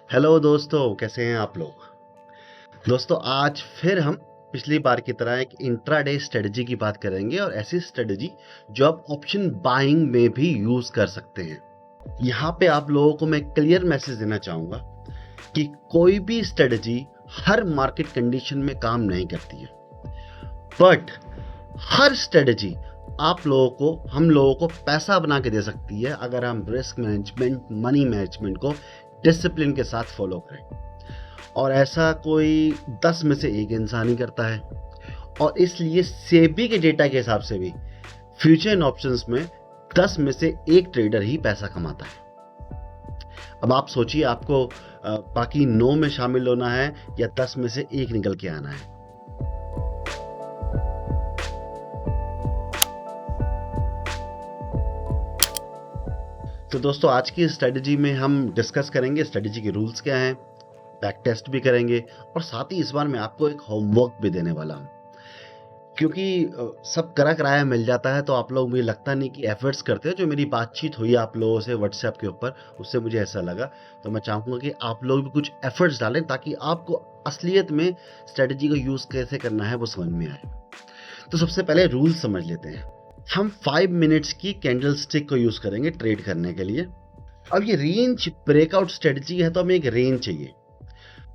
Hello दोस्तों, कैसे हैं आप लोग। दोस्तों, आज फिर हम पिछली बार की तरह एक इंट्राडे स्ट्रेटजी की बात करेंगे और ऐसी स्ट्रेटजी जो आप ऑप्शन बाइंग में भी यूज कर सकते हैं। यहाँ पे आप लोगों को मैं क्लियर मैसेज देना चाहूंगा कि कोई भी स्ट्रेटजी हर मार्केट कंडीशन में काम नहीं करती है, बट हर स्ट्रेटजी आप लोगों को हम लोगों को पैसा बना के दे सकती है अगर हम रिस्क मैनेजमेंट, मनी मैनेजमेंट को डिसिप्लिन के साथ फॉलो करें। और ऐसा कोई 10 में से एक इंसान ही करता है, और इसलिए सेबी के डेटा के हिसाब से भी फ्यूचर इन ऑप्शंस में 10 में से एक ट्रेडर ही पैसा कमाता है। अब आप सोचिए, आपको बाकी 9 में शामिल होना है या 10 में से एक निकल के आना है। तो दोस्तों, आज की स्ट्रेटजी में हम डिस्कस करेंगे स्ट्रेटजी के रूल्स क्या हैं, बैक टेस्ट भी करेंगे, और साथ ही इस बार मैं आपको एक होमवर्क भी देने वाला हूं। क्योंकि सब करा कराया मिल जाता है, तो आप लोग, मुझे लगता नहीं कि एफर्ट्स करते हैं। जो मेरी बातचीत हुई आप लोगों से व्हाट्सएप के ऊपर, उससे मुझे ऐसा लगा। तो मैं चाहूँगा कि आप लोग भी कुछ एफर्ट्स डालें ताकि आपको असलियत में स्ट्रेटजी को यूज़ कैसे करना है वो समझ में आए। तो सबसे पहले रूल समझ लेते हैं। हम 5 मिनट्स की कैंडल स्टिक को यूज़ करेंगे ट्रेड करने के लिए। अब ये रेंज ब्रेकआउट स्ट्रेटजी है, तो हमें एक रेंज चाहिए।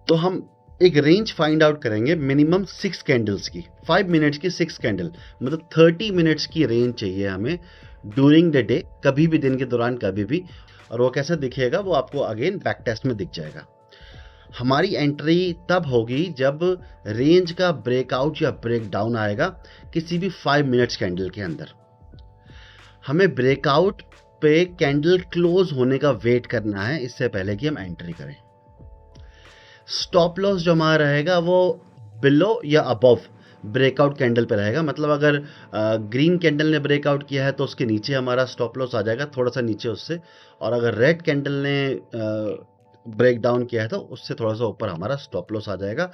तो हम एक रेंज फाइंड आउट करेंगे मिनिमम 6 कैंडल्स की, 5 मिनट्स की 6 कैंडल, मतलब 30 मिनट्स की रेंज चाहिए हमें ड्यूरिंग द डे, कभी भी दिन के दौरान, कभी भी। और वो कैसे दिखेगा वो आपको अगेन बैक टेस्ट में दिख जाएगा। हमारी एंट्री तब होगी जब रेंज का ब्रेकआउट या ब्रेक डाउन आएगा किसी भी 5 मिनट्स कैंडल के अंदर। हमें ब्रेकआउट पे कैंडल क्लोज होने का वेट करना है इससे पहले कि हम एंट्री करें। स्टॉप लॉस जो हमारा रहेगा वो बिलो या अबव ब्रेकआउट कैंडल पे रहेगा। मतलब अगर ग्रीन कैंडल ने ब्रेकआउट किया है तो उसके नीचे हमारा स्टॉप लॉस आ जाएगा, थोड़ा सा नीचे उससे। और अगर रेड कैंडल ने ब्रेक डाउन किया है तो उससे थोड़ा सा ऊपर हमारा स्टॉप लॉस आ जाएगा।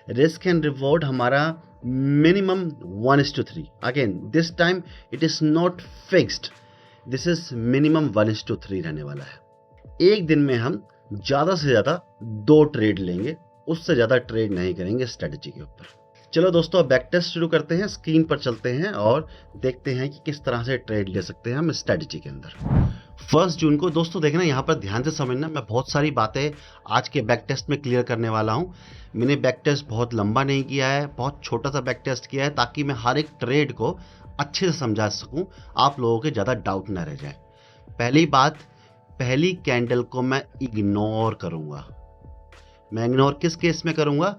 रिस्क एंड रिवॉर्ड हमारा minimum 1:3। Again this time it is not fixed, this is minimum 1:3 रहने वाला है। एक दिन में हम ज़्यादा से ज़्यादा 2 ट्रेड लेंगे, उससे ज़्यादा ट्रेड नहीं करेंगे स्ट्रेटजी के ऊपर। चलो दोस्तों, अब बैक टेस्ट शुरू करते हैं। स्क्रीन पर चलते हैं और देखते हैं कि किस तरह से ट्रेड ले सकते हैं हम स्ट्रेटजी के अंदर। 1 जून को दोस्तों देखना, यहाँ पर ध्यान से समझना, मैं बहुत सारी बातें आज के बैक टेस्ट में क्लियर करने वाला हूँ। मैंने बैक टेस्ट बहुत लंबा नहीं किया है, बहुत छोटा सा बैक टेस्ट किया है ताकि मैं हर एक ट्रेड को अच्छे से समझा सकूँ, आप लोगों के ज़्यादा डाउट ना रह जाए। पहली बात, पहली कैंडल को मैं इग्नोर करूंगा। मैं इग्नोर किस केस में करूंगा?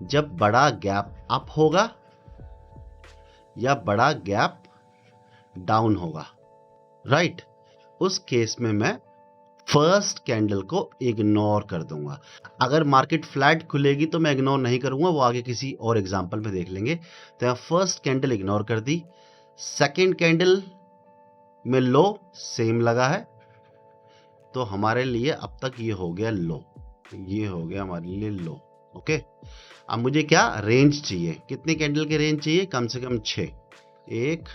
जब बड़ा गैप अप होगा या बड़ा गैप डाउन होगा, राइट। उस केस में मैं फर्स्ट कैंडल को इग्नोर कर दूंगा। अगर मार्केट फ्लैट खुलेगी तो मैं इग्नोर नहीं करूंगा, वो आगे किसी और एग्जांपल में देख लेंगे। तो मैं फर्स्ट कैंडल इग्नोर कर दी। सेकेंड कैंडल में लो सेम लगा है, तो हमारे लिए अब तक ये हो गया लो, ये हो गया हमारे लिए लो। ओके, अब मुझे क्या रेंज चाहिए, कितने कैंडल की रेंज चाहिए? कम से कम 6, 1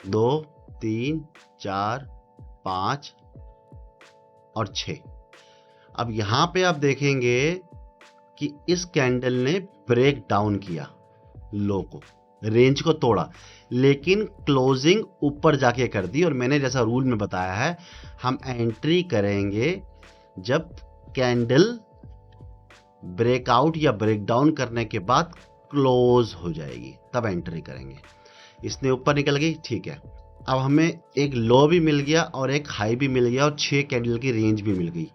2 3 4 5 और 6। अब यहां पे आप देखेंगे कि इस कैंडल ने ब्रेक डाउन किया, लो को, रेंज को तोड़ा, लेकिन क्लोजिंग ऊपर जाके कर दी। और मैंने जैसा रूल में बताया है, हम एंट्री करेंगे जब कैंडल ब्रेकआउट या ब्रेकडाउन करने के बाद क्लोज हो जाएगी, तब एंट्री करेंगे। इसने ऊपर निकल गई, ठीक है। अब हमें एक लो भी मिल गया और एक हाई भी मिल गया और 6 कैंडल की रेंज भी मिल गई।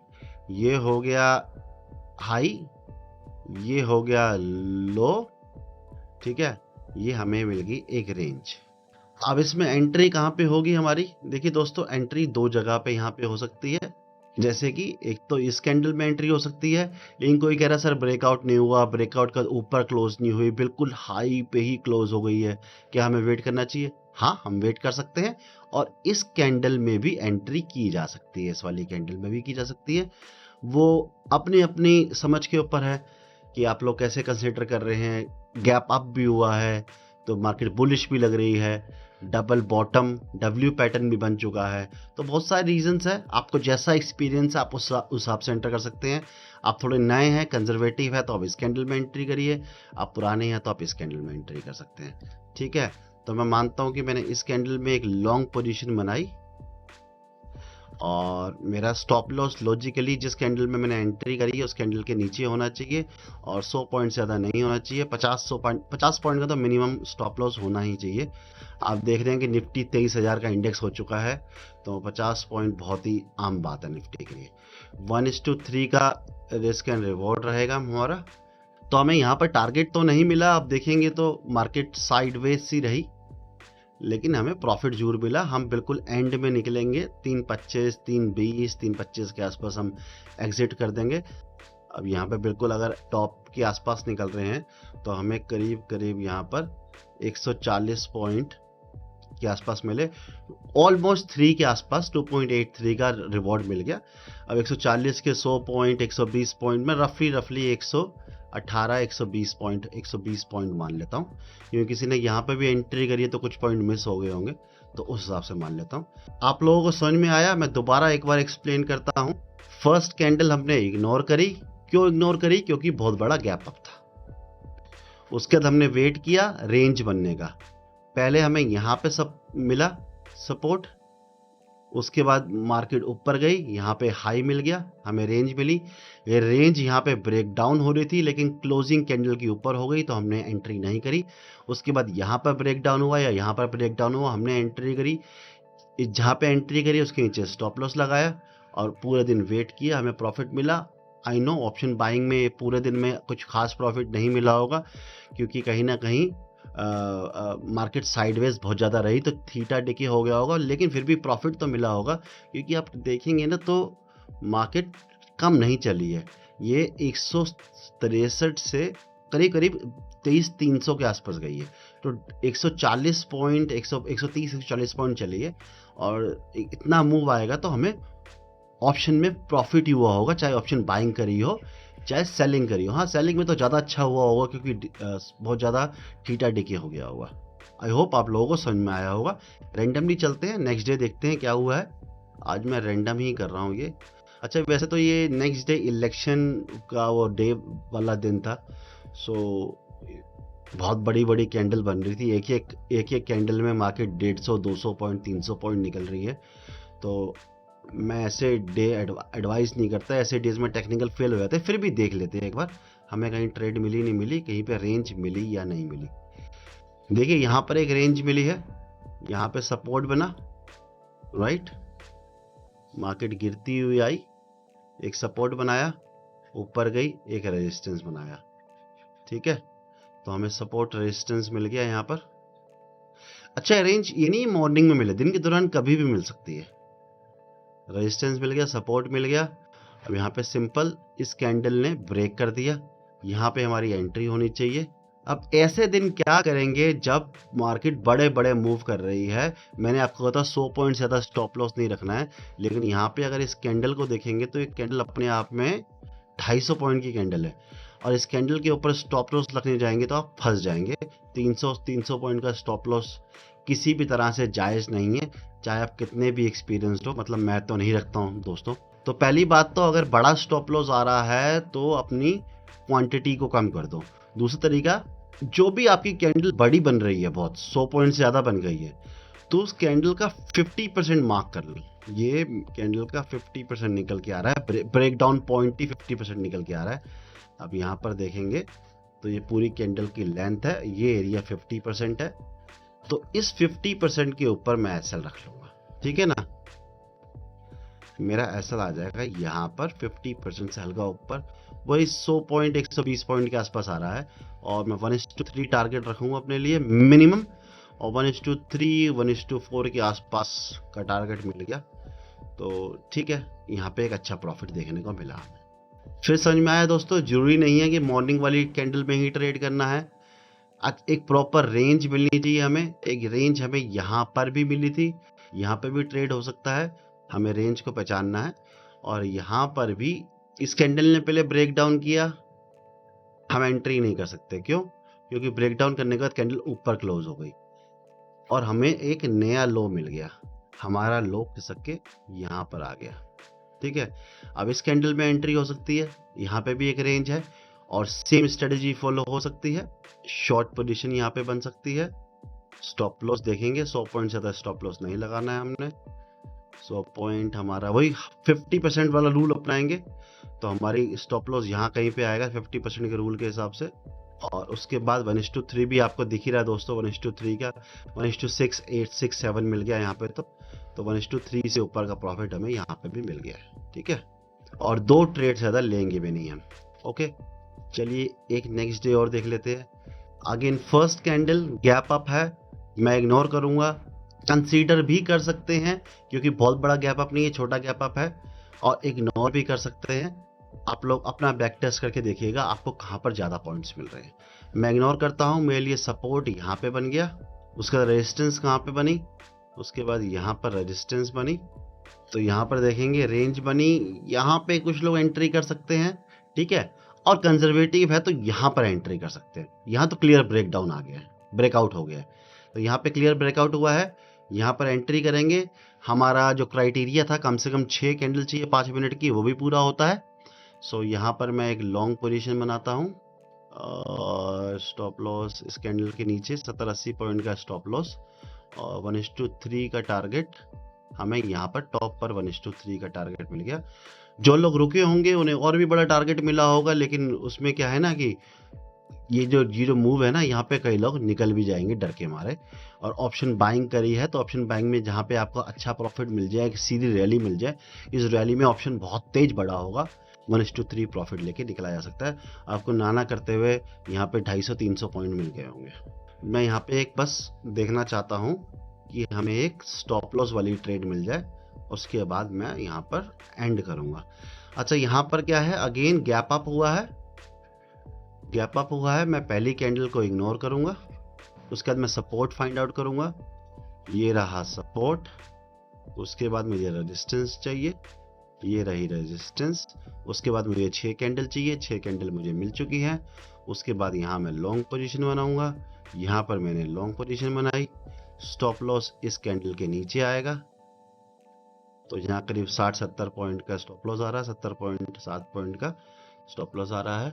ये हो गया हाई, ये हो गया लो, ठीक है। ये हमें मिल गई एक रेंज। अब इसमें एंट्री कहाँ पे होगी हमारी? देखिए दोस्तों, एंट्री 2 जगह पे यहाँ पे हो सकती है। जैसे कि एक तो इस कैंडल में एंट्री हो सकती है, लेकिन कोई कह रहा है सर ब्रेकआउट नहीं हुआ, ब्रेकआउट का ऊपर क्लोज नहीं हुई, बिल्कुल हाई पे ही क्लोज हो गई है, क्या हमें वेट करना चाहिए? हाँ, हम वेट कर सकते हैं। और इस कैंडल में भी एंट्री की जा सकती है, इस वाली कैंडल में भी की जा सकती है। वो अपनी अपनी समझ के ऊपर है कि आप लोग कैसे कंसिडर कर रहे हैं। गैप अप भी हुआ है तो मार्केट बुलिश भी लग रही है, डबल बॉटम, डब्ल्यू पैटर्न भी बन चुका है। तो बहुत सारे रीजंस है, आपको जैसा एक्सपीरियंस है आप उस हिसाब से एंटर कर सकते हैं। आप थोड़े नए हैं, कंजर्वेटिव है, तो आप इस कैंडल में एंट्री करिए। आप पुराने हैं तो आप इस कैंडल में एंट्री कर सकते हैं। ठीक है, तो मैं मानता हूं कि मैंने इस कैंडल में एक लॉन्ग पोजीशन बनाई और मेरा स्टॉप लॉस लॉजिकली जिस कैंडल में मैंने एंट्री करी है उस कैंडल के नीचे होना चाहिए और 100 पॉइंट से ज़्यादा नहीं होना चाहिए। 50 पॉइंट का तो मिनिमम स्टॉप लॉस होना ही चाहिए। आप देख रहे हैं कि निफ्टी 23,000 का इंडेक्स हो चुका है, तो 50 पॉइंट बहुत ही आम बात है निफ्टी के लिए। 1:3 का रिस्क एंड रिवॉर्ड रहेगा हमारा। तो हमें यहाँ पर टारगेट तो नहीं मिला, आप देखेंगे तो मार्केट साइडवेज सी रही, लेकिन हमें प्रॉफिट जरूर मिला। हम बिल्कुल एंड में निकलेंगे 3:25, 3:20, 3:25 के आसपास हम एग्जिट कर देंगे। अब यहाँ पे बिल्कुल अगर टॉप के आसपास निकल रहे हैं तो हमें करीब करीब यहाँ पर 140 पॉइंट के आसपास मिले, ऑलमोस्ट 3 के आसपास 2.83 का रिवॉर्ड मिल गया। अब 140 के 100 पॉइंट, 120 पॉइंट में रफली 118, 120 पॉइंट मान लेता हूँ, क्योंकि किसी ने यहाँ पे भी एंट्री करी है तो कुछ पॉइंट मिस हो गए होंगे, तो उस हिसाब से मान लेता हूँ। आप लोगों को समझ में आया? मैं दोबारा एक बार एक्सप्लेन करता हूँ। फर्स्ट कैंडल हमने इग्नोर करी। क्यों इग्नोर करी? क्योंकि बहुत बड़ा गैप अप था। उसके बाद हमने वेट किया रेंज बनने का। पहले हमें यहाँ पे सब मिला सपोर्ट, उसके बाद मार्केट ऊपर गई, यहाँ पे हाई मिल गया, हमें रेंज मिली। ये रेंज यहाँ पे ब्रेक डाउन हो रही थी लेकिन क्लोजिंग कैंडल के ऊपर हो गई तो हमने एंट्री नहीं करी। उसके बाद यहाँ पर ब्रेक डाउन हुआ या यहाँ पर ब्रेक डाउन हुआ, हमने एंट्री करी। जहाँ पे एंट्री करी उसके नीचे स्टॉप लॉस लगाया और पूरे दिन वेट किया, हमें प्रॉफिट मिला। आई नो ऑप्शन बाइंग में पूरे दिन में कुछ खास प्रॉफिट नहीं मिला होगा, क्योंकि कहीं ना कहीं मार्केट साइडवेज बहुत ज़्यादा रही तो थीटा डिके हो गया होगा, लेकिन फिर भी प्रॉफिट तो मिला होगा। क्योंकि आप देखेंगे ना तो मार्केट कम नहीं चली है, ये 163 से करीब करीब 23,300 के आसपास गई है। तो 140 पॉइंट, 130, 140 पॉइंट चली है और इतना मूव आएगा तो हमें ऑप्शन में प्रॉफिट ही हुआ होगा, चाहे ऑप्शन बाइंग करी हो चाहे सेलिंग करी हो। हाँ, सेलिंग में तो ज़्यादा अच्छा हुआ होगा क्योंकि बहुत ज़्यादा थीटा डिके हो गया होगा। आई होप आप लोगों को समझ में आया होगा। रैंडमली चलते हैं, नेक्स्ट डे देखते हैं क्या हुआ है। आज मैं रैंडम ही कर रहा हूँ ये। अच्छा, वैसे तो ये नेक्स्ट डे इलेक्शन का वो डे वाला दिन था, सो बहुत बड़ी बड़ी कैंडल बन रही थी। एक कैंडल में मार्केट 150, 200 पॉइंट, 300 पॉइंट निकल रही है। तो मैं ऐसे डे एडवाइस नहीं करता, ऐसे डेज में टेक्निकल फेल हो जाते हैं। फिर भी देख लेते हैं एक बार, हमें कहीं ट्रेड मिली नहीं मिली, कहीं पे रेंज मिली या नहीं मिली। देखिए यहाँ पर एक रेंज मिली है, यहाँ पे सपोर्ट बना, राइट। मार्केट गिरती हुई आई, एक सपोर्ट बनाया, ऊपर गई, एक रेजिस्टेंस बनाया। ठीक है, तो हमें सपोर्ट रेजिस्टेंस मिल गया यहाँ पर। अच्छा, रेंज ये नहीं मॉर्निंग में मिले, दिन के दौरान कभी भी मिल सकती है। रेजिस्टेंस मिल गया, सपोर्ट मिल गया। अब यहाँ पे सिंपल इस कैंडल ने ब्रेक कर दिया, यहाँ पे हमारी एंट्री होनी चाहिए। अब ऐसे दिन क्या करेंगे जब मार्केट बड़े बड़े मूव कर रही है? मैंने आपको कहा था 100 पॉइंट से ज़्यादा स्टॉप लॉस नहीं रखना है, लेकिन यहाँ पे अगर इस कैंडल को देखेंगे तो एक कैंडल अपने आप में 250 पॉइंट की कैंडल है और इस कैंडल के ऊपर स्टॉप लॉस रखने जाएंगे तो आप फंस जाएंगे। 300 पॉइंट का स्टॉप लॉस किसी भी तरह से जायज़ नहीं है, चाहे आप कितने भी एक्सपीरियंस्ड हो। मतलब मैं तो नहीं रखता हूँ दोस्तों। तो पहली बात तो अगर बड़ा स्टॉप लॉस आ रहा है तो अपनी क्वांटिटी को कम कर दो। दूसरा तरीका, जो भी आपकी कैंडल बड़ी बन रही है, बहुत 100 पॉइंट से ज़्यादा बन गई है, तो उस कैंडल का 50% मार्क कर लो। ये कैंडल का 50% निकल के आ रहा है, ब्रेक डाउन पॉइंट ही 50% निकल के आ रहा है। अब यहाँ पर देखेंगे तो ये पूरी कैंडल की लेंथ है, ये एरिया 50% है, तो इस 50% के ऊपर मैं एसएल रख लूँगा। ठीक है ना, मेरा एसएल आ जाएगा यहाँ पर 50% से हल्का ऊपर, वही 100 पॉइंट, 120 पॉइंट के आसपास आ रहा है। और मैं 1:3 टारगेट रखूँगा अपने लिए मिनिमम, और 1:3, 1:4 के आसपास का टारगेट मिल गया तो ठीक है, यहाँ पे एक अच्छा प्रॉफिट देखने को मिला हमें। फिर समझ में आया दोस्तों, जरूरी नहीं है कि मॉर्निंग वाली कैंडल में ही ट्रेड करना है। एक प्रॉपर रेंज मिलनी चाहिए हमें। एक रेंज हमें यहाँ पर भी मिली थी, यहाँ पे भी ट्रेड हो सकता है, हमें रेंज को पहचानना है। और यहाँ पर भी इस कैंडल ने पहले ब्रेक डाउन किया, हम एंट्री नहीं कर सकते। क्यों? क्योंकि ब्रेक डाउन करने के बाद कैंडल ऊपर क्लोज हो गई। और हमें एक नया लो मिल गया, हमारा लो खिसक के यहाँ पर आ गया। ठीक है, अब इस कैंडल में एंट्री हो सकती है, यहाँ पे भी एक रेंज है और सेम स्ट्रेटजी फॉलो हो सकती है। शॉर्ट पोजीशन यहाँ पे बन सकती है। स्टॉप लॉस देखेंगे, 100 पॉइंट से ज़्यादा स्टॉप लॉस नहीं लगाना है हमने। 100 पॉइंट हमारा वही 50% वाला रूल अपनाएंगे तो हमारी स्टॉप लॉस यहाँ कहीं पे आएगा 50% के रूल के हिसाब से। और उसके बाद 1:3 भी आपको दिख ही रहा है दोस्तों, 1:3 का 1:6, 8, 6, 7 मिल गया यहाँ पे। तो 1:3 से ऊपर का प्रॉफिट हमें यहाँ पे भी मिल गया है। ठीक है, और 2 ट्रेड ज़्यादा लेंगे भी नहीं हम। ओके, चलिए एक नेक्स्ट डे और देख लेते हैं। Again first candle gap up है, मैं इग्नोर करूंगा। कंसीडर भी कर सकते हैं क्योंकि बहुत बड़ा गैप अप नहीं है, छोटा गैप अप है, और इग्नोर भी कर सकते हैं। आप लोग अपना बैक टेस्ट करके देखिएगा आपको कहाँ पर ज़्यादा पॉइंट्स मिल रहे हैं। मैं इग्नोर करता हूँ, मेरे लिए सपोर्ट यहाँ पे बन गया, उसका रेजिस्टेंस कहाँ पे बनी, उसके बाद यहाँ पर रेजिस्टेंस बनी, तो यहाँ पर देखेंगे रेंज बनी, यहाँ पे कुछ लोग एंट्री कर सकते हैं। ठीक है, और कंजर्वेटिव है तो यहाँ पर एंट्री कर सकते हैं। यहाँ तो क्लियर ब्रेकडाउन आ गया है, ब्रेकआउट हो गया है, तो यहाँ पे क्लियर ब्रेकआउट हुआ है, यहाँ पर एंट्री करेंगे। हमारा जो क्राइटेरिया था कम से कम 6 कैंडल चाहिए 5 मिनट की, वो भी पूरा होता है। सो यहाँ पर मैं एक लॉन्ग पोजीशन बनाता हूँ और स्टॉप लॉस इस कैंडल के नीचे 70-80 पॉइंट का स्टॉप लॉस, और 1:3 का टारगेट हमें यहाँ पर टॉप पर 1:3 का टारगेट मिल गया। जो लोग रुके होंगे उन्हें और भी बड़ा टारगेट मिला होगा, लेकिन उसमें क्या है ना कि ये जो मूव है ना, यहाँ पे कई लोग निकल भी जाएंगे डर के मारे। और ऑप्शन बाइंग करी है तो ऑप्शन बाइंग में जहाँ पे आपको अच्छा प्रॉफिट मिल जाए, एक सीधी रैली मिल जाए, इस रैली में ऑप्शन बहुत तेज बढ़ा होगा, 1:3 प्रॉफिट लेके निकला जा सकता है। आपको नाना करते हुए यहाँ पे 250-300 पॉइंट मिल गए होंगे। मैं यहाँ पे एक बस देखना चाहता हूँ कि हमें एक स्टॉप लॉस वाली ट्रेड मिल जाए, उसके बाद मैं यहाँ पर एंड करूँगा। अच्छा, यहाँ पर क्या है, अगेन गैप अप हुआ है, गैप अप हुआ है। मैं पहली कैंडल को इग्नोर करूँगा, उसके बाद मैं सपोर्ट फाइंड आउट करूँगा। ये रहा सपोर्ट, उसके बाद मुझे रेजिस्टेंस चाहिए, ये रही रेजिस्टेंस। उसके बाद मुझे 6 कैंडल चाहिए, 6 कैंडल मुझे मिल चुकी हैं। उसके बाद यहाँ मैं लॉन्ग पोजीशन बनाऊंगा, यहाँ पर मैंने लॉन्ग पोजीशन बनाई। स्टॉप लॉस इस कैंडल के नीचे आएगा, तो यहाँ करीब 60-70 पॉइंट का स्टॉप लॉस आ रहा है, 70.7 पॉइंट का स्टॉप लॉस आ रहा है।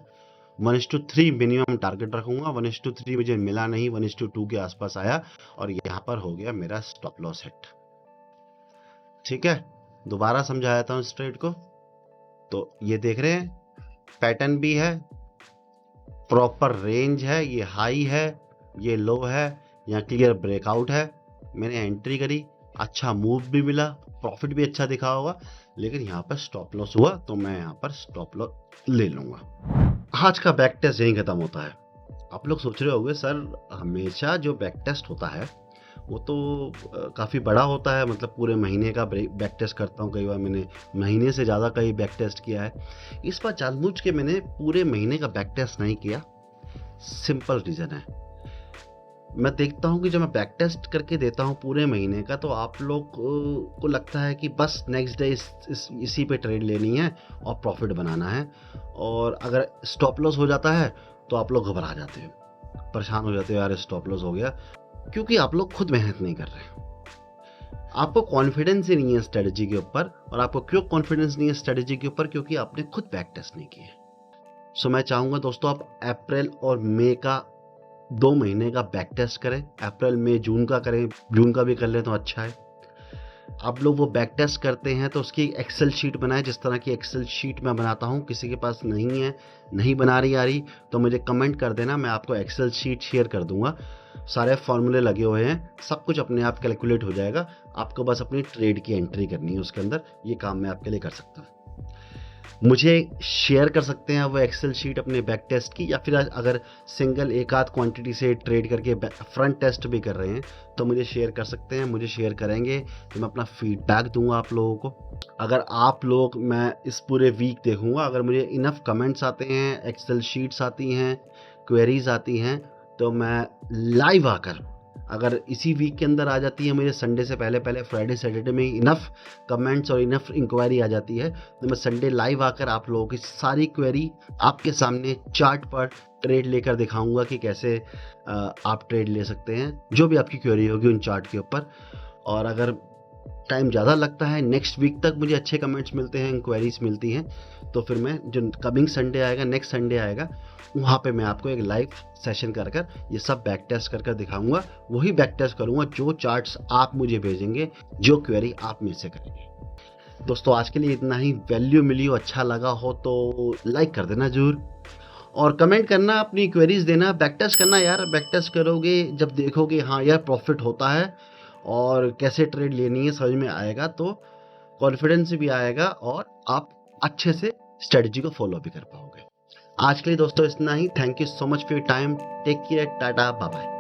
1:3 मिनिमम टारगेट रखूंगा, 1:3 मुझे मिला नहीं, 1:2 के आसपास आया और यहाँ पर हो गया मेरा स्टॉप लॉस हिट। ठीक है, दोबारा समझाया था इस ट्रेड को। तो ये देख रहे हैं पैटर्न भी है, प्रॉपर रेंज है, ये हाई है, ये लो है, यहाँ क्लियर ब्रेकआउट है। मैंने एंट्री करी, अच्छा मूव भी मिला, प्रॉफिट भी अच्छा दिखा होगा, लेकिन यहाँ पर स्टॉप लॉस हुआ तो मैं यहाँ पर स्टॉप लॉस ले लूँगा। आज का बैक टेस्ट यहीं खत्म होता है। आप लोग सोच रहे होंगे सर हमेशा जो बैक टेस्ट होता है वो तो काफ़ी बड़ा होता है, मतलब पूरे महीने का बैक टेस्ट करता हूँ, कई बार मैंने महीने से ज़्यादा कई बैक टेस्ट किया है। इस बार जानबूझ के मैंने पूरे महीने का बैक टेस्ट नहीं किया। सिंपल रीज़न है, मैं देखता हूँ कि जब मैं बैक टेस्ट करके देता हूँ पूरे महीने का तो आप लोग को लगता है कि बस नेक्स्ट डे इसी पे ट्रेड लेनी है और प्रॉफिट बनाना है, और अगर स्टॉप लॉस हो जाता है तो आप लोग घबरा जाते हो, परेशान हो जाते हो, यार स्टॉप लॉस हो गया, क्योंकि आप लोग खुद मेहनत नहीं कर रहे। आपको कॉन्फिडेंस ही नहीं है स्ट्रेटजी के ऊपर। और आपको क्यों कॉन्फिडेंस नहीं है स्ट्रेटजी के ऊपर? क्योंकि आपने खुद बैक टेस्ट नहीं किए। सो मैं चाहूँगा दोस्तों आप अप्रैल और मई का 2 महीने का बैक टेस्ट करें, अप्रैल मई जून का करें, जून का भी कर लें तो अच्छा है। आप लोग वो बैक टेस्ट करते हैं तो उसकी एक्सेल शीट बनाएं, जिस तरह की एक्सेल शीट मैं बनाता हूँ। किसी के पास नहीं है, नहीं बना रही आ रही, तो मुझे कमेंट कर देना, मैं आपको एक्सेल शीट शेयर कर दूंगा। सारे फॉर्मूले लगे हुए हैं, सब कुछ अपने आप कैलकुलेट हो जाएगा। आपको बस अपनी ट्रेड की एंट्री करनी है उसके अंदर, ये काम मैं आपके लिए कर सकता हूँ। मुझे शेयर कर सकते हैं वो एक्सेल शीट अपने बैक टेस्ट की, या फिर अगर सिंगल एक आध क्वांटिटी से ट्रेड करके फ्रंट टेस्ट भी कर रहे हैं तो मुझे शेयर कर सकते हैं। मुझे शेयर करेंगे तो मैं अपना फीडबैक दूंगा आप लोगों को। अगर आप लोग, मैं इस पूरे वीक देखूंगा, अगर मुझे इनफ कमेंट्स आते हैं, एक्सेल शीट्स आती हैं, क्वेरीज आती हैं, तो मैं लाइव आकर अगर इसी वीक के अंदर आ जाती है, मुझे संडे से पहले पहले फ्राइडे सैटरडे में इनफ कमेंट्स और इनफ इंक्वायरी आ जाती है, तो मैं संडे लाइव आकर आप लोगों की सारी क्वेरी आपके सामने चार्ट पर ट्रेड लेकर दिखाऊंगा कि कैसे आप ट्रेड ले सकते हैं, जो भी आपकी क्वेरी होगी उन चार्ट के ऊपर। और अगर टाइम ज़्यादा लगता है, नेक्स्ट वीक तक मुझे अच्छे कमेंट्स मिलते हैं, इंक्वायरीज मिलती हैं, तो फिर मैं जो कमिंग संडे आएगा, नेक्स्ट संडे आएगा, वहाँ पे मैं आपको एक लाइव सेशन कर कर ये सब बैक टेस्ट कर कर दिखाऊंगा। वही बैक टेस्ट करूँगा जो चार्ट्स आप मुझे भेजेंगे, जो क्वेरी आप मेरे से करेंगे। दोस्तों आज के लिए इतना ही। वैल्यू मिली हो, अच्छा लगा हो तो लाइक कर देना जरूर, और कमेंट करना, अपनी क्वेरीज देना, बैक टेस्ट करना यार। बैक टेस्ट करोगे जब देखोगे हाँ यार प्रॉफिट होता है और कैसे ट्रेड लेनी है समझ में आएगा, तो कॉन्फिडेंस भी आएगा और आप अच्छे से स्ट्रेटजी को फॉलो भी कर पाओगे। आज के लिए दोस्तों इतना ही। Thank you so much for your time. Take care, tata, bye bye.